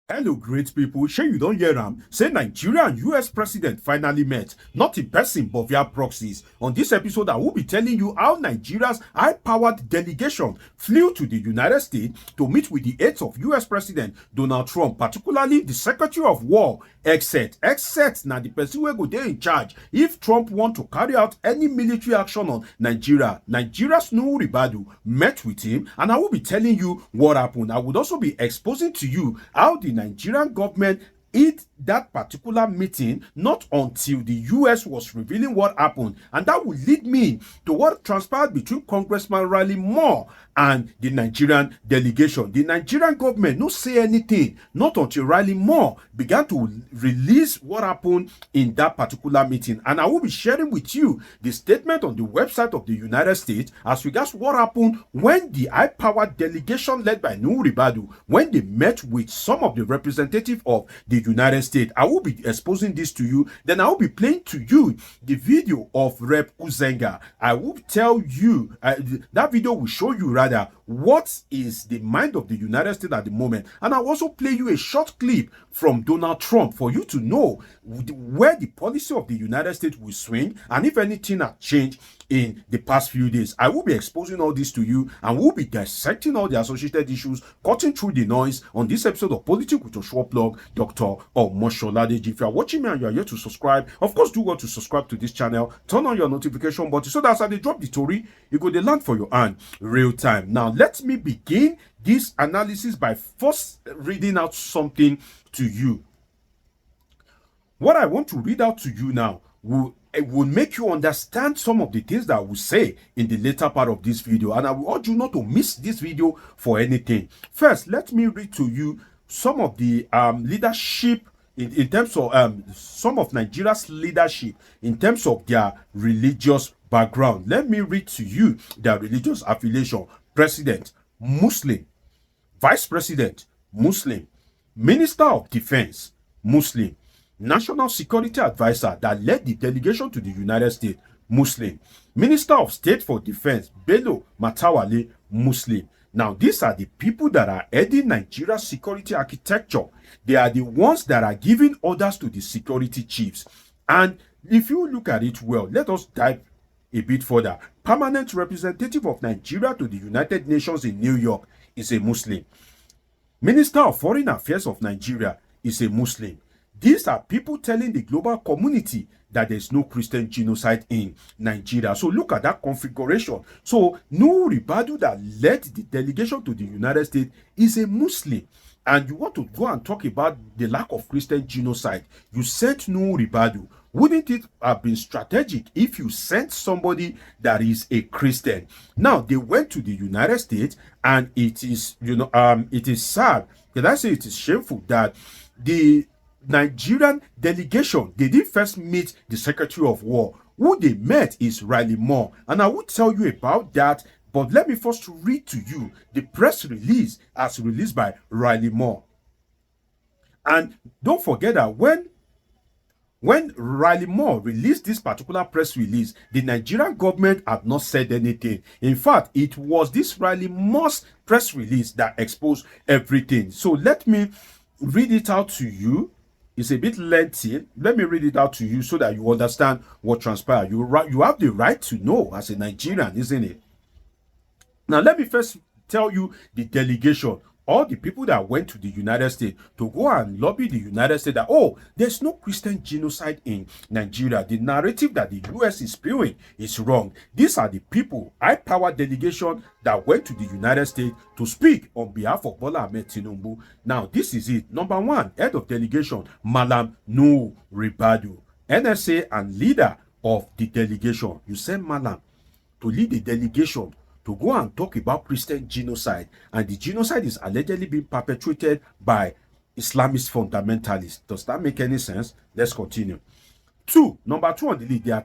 Hello, great people. Sure you don't hear say Nigeria and US president finally met, not in person but via proxies. On this episode, I will be telling you how Nigeria's high-powered delegation flew to the United States to meet with the aides of US President Donald Trump, particularly the Secretary of War, except now the person will go there in charge if Trump want to carry out any military action on Nigeria. Nigeria's Nuhu Ribadu met with him, and I will be telling you what happened. I would also be exposing to you how the Nigerian government hid that particular meeting not until the US was revealing what happened, and that will lead me to what transpired between Congressman Moore and the Nigerian delegation. The Nigerian government no say anything not until Moore began to release what happened in that particular meeting, and I will be sharing with you the statement on the website of the United States as regards what happened when the high-powered delegation led by Nuhu Ribadu, when they met with some of the representatives of the United States. I will be exposing this to you. Then I will be playing to you the video of Rep Huizenga. I will tell you, that video will show you rather what is the mind of the United States at the moment. And I'll also play you a short clip from Donald Trump for you to know where the policy of the United States will swing and if anything has changed in the past few days. I will be exposing all this to you and we'll be dissecting all the associated issues, cutting through the noise on this episode of Politics with Joshua Plug, Dr. Omosholadeji. If you are watching me and you are yet to subscribe, of course do want to subscribe to this channel, turn on your notification button so that as I drop the story, you go to land for your hand real time. Now let me begin this analysis by first reading out something to you. What I want to read out to you now will make you understand some of the things that I will say in the later part of this video, and I will urge you not to miss this video for anything. First, let me read to you some of the leadership in terms of some of Nigeria's leadership in terms of their religious background. Let me read to you their religious affiliation. President, Muslim. Vice President, Muslim. Minister of Defense, Muslim. National Security Advisor that led the delegation to the United States, Muslim. Minister of State for Defense, Bello Matawale, Muslim. Now, these are the people that are heading Nigeria's security architecture. They are the ones that are giving orders to the security chiefs. And if you look at it well, let us dive a bit further. Permanent representative of Nigeria to the United Nations in New York is a Muslim. Minister of Foreign Affairs of Nigeria is a Muslim. These are people telling the global community that there's no Christian genocide in Nigeria. So look at that configuration. So Nuhu Ribadu that led the delegation to the United States is a Muslim. And you want to go and talk about the lack of Christian genocide. You sent Nuhu Ribadu. Wouldn't it have been strategic if you sent somebody that is a Christian? Now, they went to the United States, and it is, it is sad. Can I say it is shameful that the Nigerian delegation, they did first meet the Secretary of War. Who they met is Moore, and I will tell you about that. But let me first read to you the press release as released by Moore. And don't forget that when Moore released this particular press release, the Nigerian government had not said anything. In fact, it was this Moore's press release that exposed everything. So let me read it out to you. It's a bit lengthy. Let me read it out to you so that you understand what transpired. You have the right to know as a Nigerian, isn't it? Now, let me first tell you the delegation, all the people that went to the United States to go and lobby the United States that, oh, there's no Christian genocide in Nigeria. The narrative that the US is spewing is wrong. These are the people, high-powered delegation that went to the United States to speak on behalf of Bola Ahmed Tinubu. Now, this is it. Number one, head of delegation, Malam Nuhu Ribadu, NSA and leader of the delegation. You send Malam to lead the delegation to go and talk about Christian genocide, and the genocide is allegedly being perpetrated by Islamist fundamentalists. Does that make any sense? Let's continue. Number two on the list, there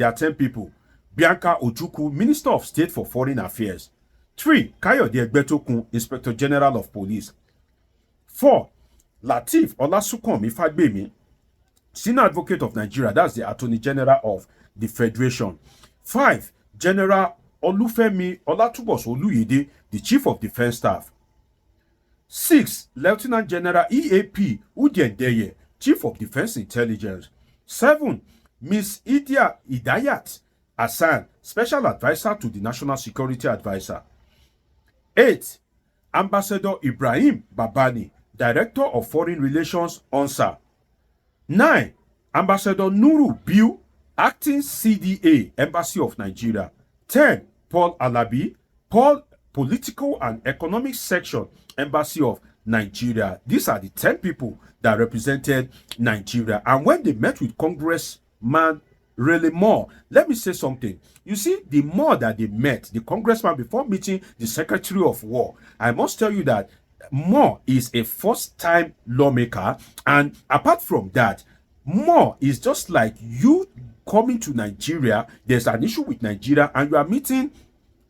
are 10 people. Bianca Ojukwu, Minister of State for Foreign Affairs. 3, Kayode Egbetokun, Inspector General of Police. 4, Lateef Olasunkami Fagbemi, Senior Advocate of Nigeria, that's the Attorney General of the Federation. 5, General Olufemi Olatubosun Oluyede, the Chief of Defense Staff. 6. Lieutenant General EAP Udendeye, Chief of Defense Intelligence. 7. Ms. Idayat Hassan, Special Advisor to the National Security Advisor. 8. Ambassador Ibrahim Babani, Director of Foreign Relations, ONSA. 9. Ambassador Nuru Biu, Acting CDA, Embassy of Nigeria. 10. Paul Alabi, Political and Economic Section, Embassy of Nigeria. These are the 10 people that represented Nigeria. And when they met with Congressman Moore, let me say something. You see, the more that they met, the congressman, before meeting the Secretary of War, I must tell you that Moore is a first-time lawmaker. And apart from that, Moore is just like you coming to Nigeria. There's an issue with Nigeria, and you are meeting,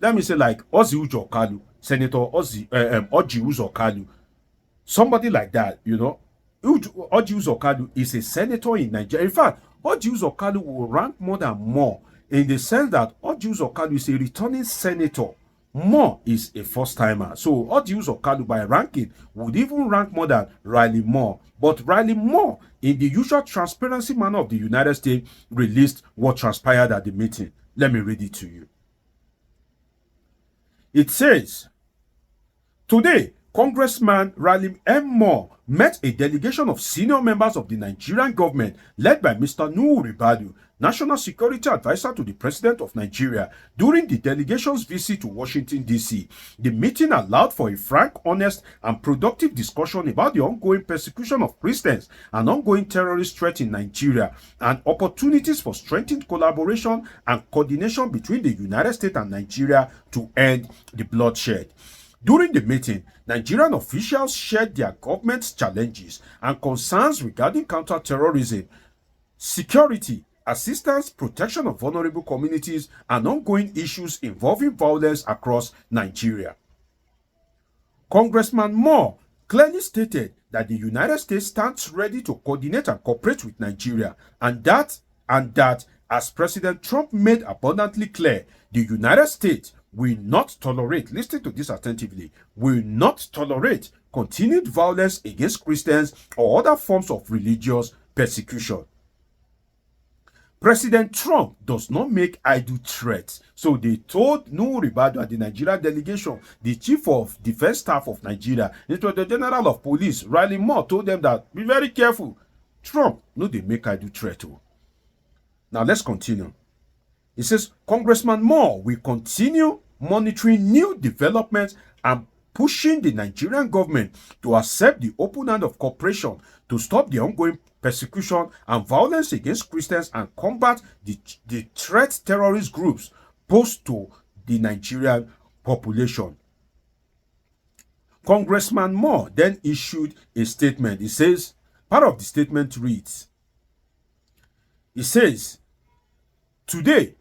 let me say, like Ozzy Ujokalu, Senator Oji Uzokalu, somebody like that, you know. Oji Uzokalu is a senator in Nigeria. In fact, Oji Uzokalu will rank more than Moore, in the sense that Oji Uzokalu is a returning senator. Moore is a first-timer. So Oji Uzokalu, by ranking, would even rank more than Riley Moore. But Riley Moore, in the usual transparency manner of the United States, released what transpired at the meeting. Let me read it to you. It says, today, Congressman Riley M. Moore met a delegation of senior members of the Nigerian government led by Mr. Nuhu Ribadu, National Security Advisor to the President of Nigeria, during the delegation's visit to Washington, D.C. The meeting allowed for a frank, honest, and productive discussion about the ongoing persecution of Christians and ongoing terrorist threat in Nigeria, and opportunities for strengthened collaboration and coordination between the United States and Nigeria to end the bloodshed. During the meeting, Nigerian officials shared their government's challenges and concerns regarding counter-terrorism, security, assistance, protection of vulnerable communities, and ongoing issues involving violence across Nigeria. Congressman Moore clearly stated that the United States stands ready to coordinate and cooperate with Nigeria, and that, as President Trump made abundantly clear, the United States will not tolerate, listen to this attentively, will not tolerate continued violence against Christians or other forms of religious persecution. President Trump does not make idle threats. So they told Nuhu Ribadu at the Nigerian delegation, the Chief of Defense Staff of Nigeria, the General of Police, Riley Moore, told them that, be very careful. Trump, no, they make idle threat. Now let's continue. It says, Congressman Moore will continue monitoring new developments and pushing the Nigerian government to accept the open hand of cooperation to stop the ongoing persecution and violence against Christians and combat the threat terrorist groups pose to the Nigerian population. Congressman Moore then issued a statement. It says, part of the statement reads, it says, today,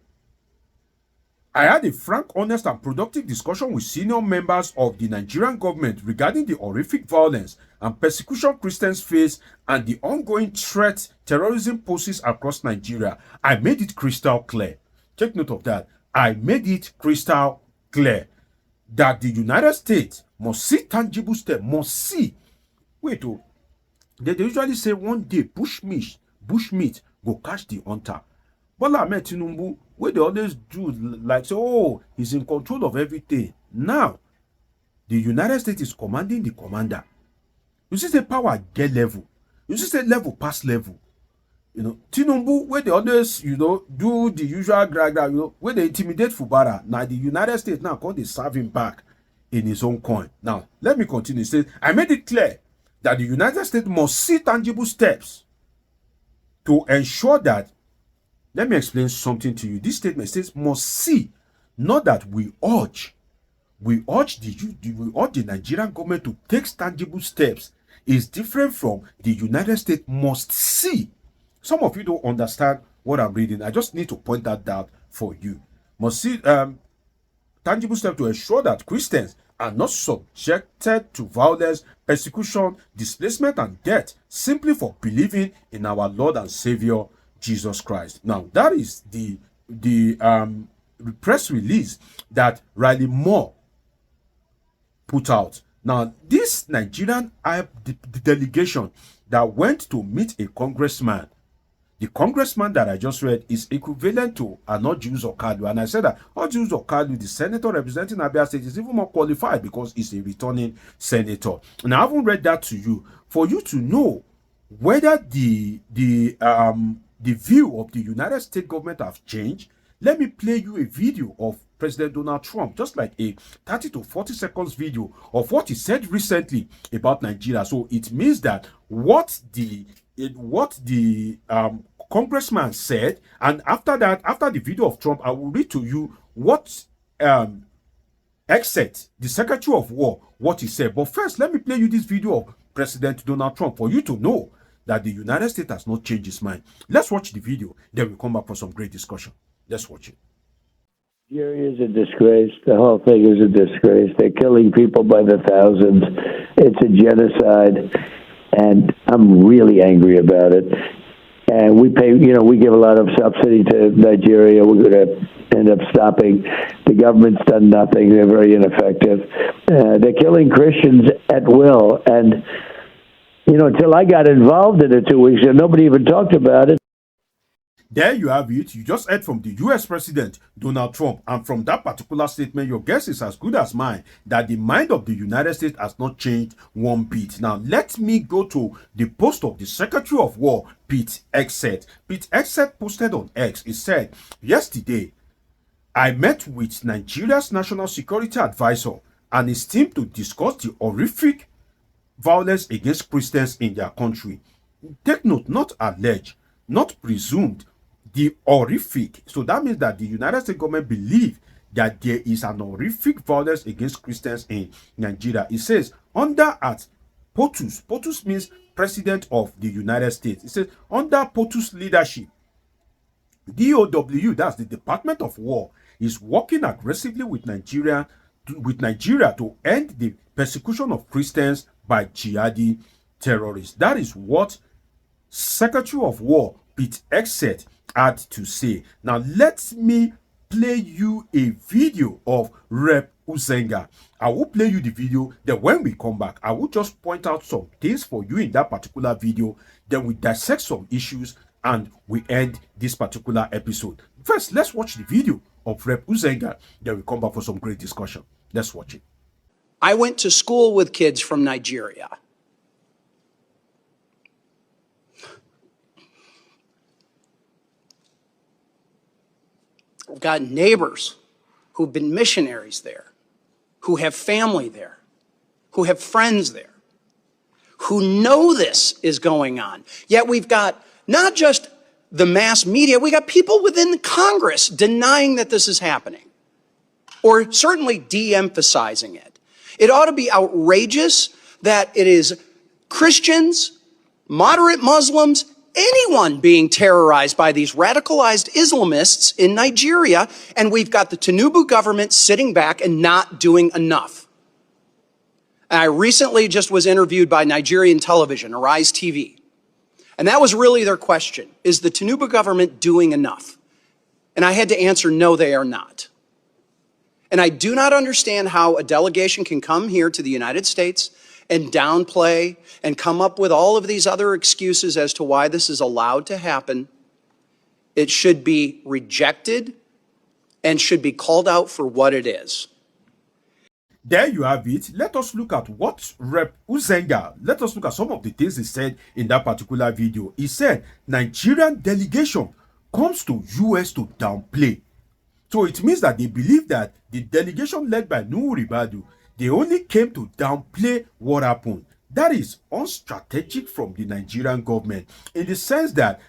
I had a frank, honest, and productive discussion with senior members of the Nigerian government regarding the horrific violence and persecution Christians face and the ongoing threat terrorism poses across Nigeria. I made it crystal clear. Take note of that. I made it crystal clear that the United States must see tangible steps, must see. Wait, they usually say one day bushmeat go catch the hunter. Bola Ahmed Tinubu, where they always do like say, oh, he's in control of everything. Now, the United States is commanding the commander. You see, the power get level. You see, the level pass level. You know, Tinubu, where they always, you know, do the usual gragra, you know, where they intimidate Fubara. Now, the United States now call they serve him back in his own coin. Now, let me continue. It says, I made it clear that the United States must see tangible steps to ensure that. Let me explain something to you. This statement says must see, not that we urge. We urge the Nigerian government to take tangible steps. It's different from the United States must see. Some of you don't understand what I'm reading. I just need to point that out for you. Must see tangible steps to ensure that Christians are not subjected to violence, persecution, displacement, and death simply for believing in our Lord and Savior Jesus Christ. Now, that is the press release that Riley Moore put out. Now, this Nigerian delegation that went to meet a congressman, the congressman that I just read is equivalent to Anojus Okalu. And I said that Anojus Okalu, the senator representing Abia State, is even more qualified because he's a returning senator. And I haven't read that to you for you to know whether the view of the United States government have changed. Let me play you a video of President Donald Trump, just like a 30 to 40 seconds video of what he said recently about Nigeria. So it means that what the congressman said, and after that, after the video of Trump, I will read to you what except the Secretary of War, what he said. But first, let me play you this video of President Donald Trump for you to know that the United States has not changed its mind. Let's watch the video, then we'll come back for some great discussion. Let's watch it. Nigeria is a disgrace. The whole thing is a disgrace. They're killing people by the thousands. It's a genocide, and I'm really angry about it. And we pay, we give a lot of subsidy to Nigeria. We're going to end up stopping. The government's done nothing. They're very ineffective. They're killing Christians at will. And, until I got involved in it 2 weeks ago, nobody even talked about it. There you have it. You just heard from the US President, Donald Trump. And from that particular statement, your guess is as good as mine that the mind of the United States has not changed one bit. Now, let me go to the post of the Secretary of War, Pete Hegseth. Pete Hegseth posted on X. He said, yesterday, I met with Nigeria's National Security Advisor and his team to discuss the horrific violence against Christians in their country. Take note, not alleged, not presumed, the horrific. So that means that the United States government believe that there is an horrific violence against Christians in Nigeria. It says, under at POTUS, POTUS means President of the United States. It says, under POTUS leadership, DOW, that's the Department of War, is working aggressively with Nigeria to end the persecution of Christians by jihadi terrorists. That is what Secretary of War Pete Hegseth had to say. Now let me play you a video of Rep Huizenga. I will play you the video. Then when we come back, I will just point out some things for you in that particular video. Then we dissect some issues and we end this particular episode. First, let's watch the video of Rep Huizenga. Then we come back for some great discussion. Let's watch it. I went to school with kids from Nigeria. I've got neighbors who've been missionaries there, who have family there, who have friends there, who know this is going on. Yet we've got not just the mass media, we got people within Congress denying that this is happening, or certainly de-emphasizing it. It ought to be outrageous that it is Christians, moderate Muslims, anyone being terrorized by these radicalized Islamists in Nigeria, and we've got the Tinubu government sitting back and not doing enough. And I recently just was interviewed by Nigerian television, Arise TV, and that was really their question. Is the Tinubu government doing enough? And I had to answer, no, they are not. And I do not understand how a delegation can come here to the United States and downplay and come up with all of these other excuses as to why this is allowed to happen. It should be rejected and should be called out for what it is. There you have it. Let us look at what Rep Huizenga, let us look at some of the things he said in that particular video. He said, Nigerian delegation comes to US to downplay. So it means that they believe that the delegation led by Nuhu Ribadu, they only came to downplay what happened. That is unstrategic from the Nigerian government in the sense that,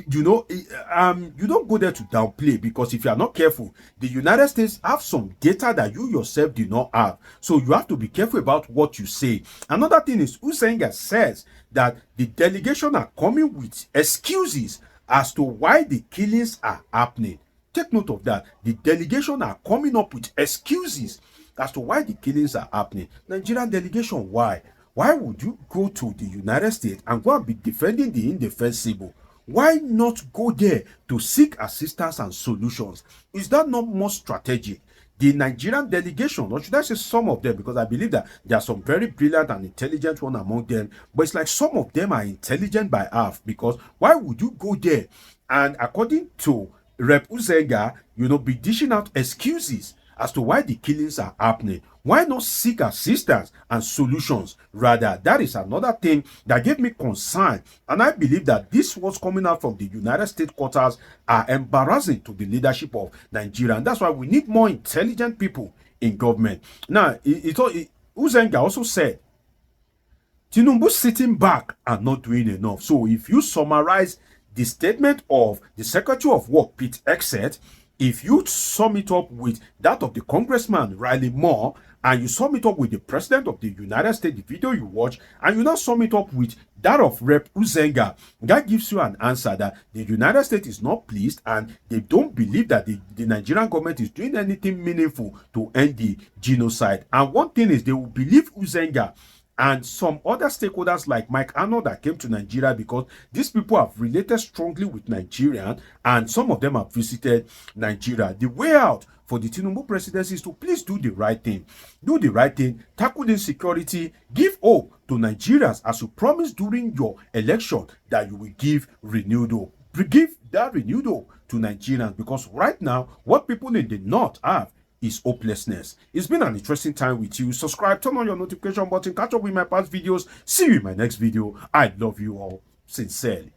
you don't go there to downplay, because if you are not careful, the United States have some data that you yourself do not have. So you have to be careful about what you say. Another thing is, Huizenga says that the delegation are coming with excuses as to why the killings are happening. Take note of that. The delegation are coming up with excuses as to why the killings are happening. Nigerian delegation, why? Why would you go to the United States and go and be defending the indefensible? Why not go there to seek assistance and solutions? Is that not more strategic? the Nigerian delegation, or should I say some of them, because I believe that there are some very brilliant and intelligent one among them, but it's like some of them are intelligent by half, because why would you go there and, according to Rep. Huizenga, be dishing out excuses as to why the killings are happening? Why not seek assistance and solutions? Rather, that is another thing that gave me concern. And I believe that this was coming out from the United States quarters are embarrassing to the leadership of Nigeria. And that's why we need more intelligent people in government. Now, Huizenga also said, Tinubu sitting back and not doing enough. So if you summarize the statement of the Secretary of Work, Pete Hegseth, if you sum it up with that of the Congressman Moore, and you sum it up with the President of the United States, the video you watch, and you now sum it up with that of Rep. Huizenga, that gives you an answer that the United States is not pleased, and they don't believe that the Nigerian government is doing anything meaningful to end the genocide. And one thing is, they will believe Huizenga and some other stakeholders like Mike Arnold that came to Nigeria, because these people have related strongly with Nigerian, and some of them have visited Nigeria. The way out for the Tinubu presidency is to please do the right thing. Do the right thing, tackle insecurity, give hope to Nigerians, as you promised during your election that you will give renewed hope. Give that renewed hope to Nigerians, because right now, what people in the north have is hopelessness. It's been an interesting time with you. Subscribe, turn on your notification button, catch up with my past videos. See you in my next video. I love you all sincerely.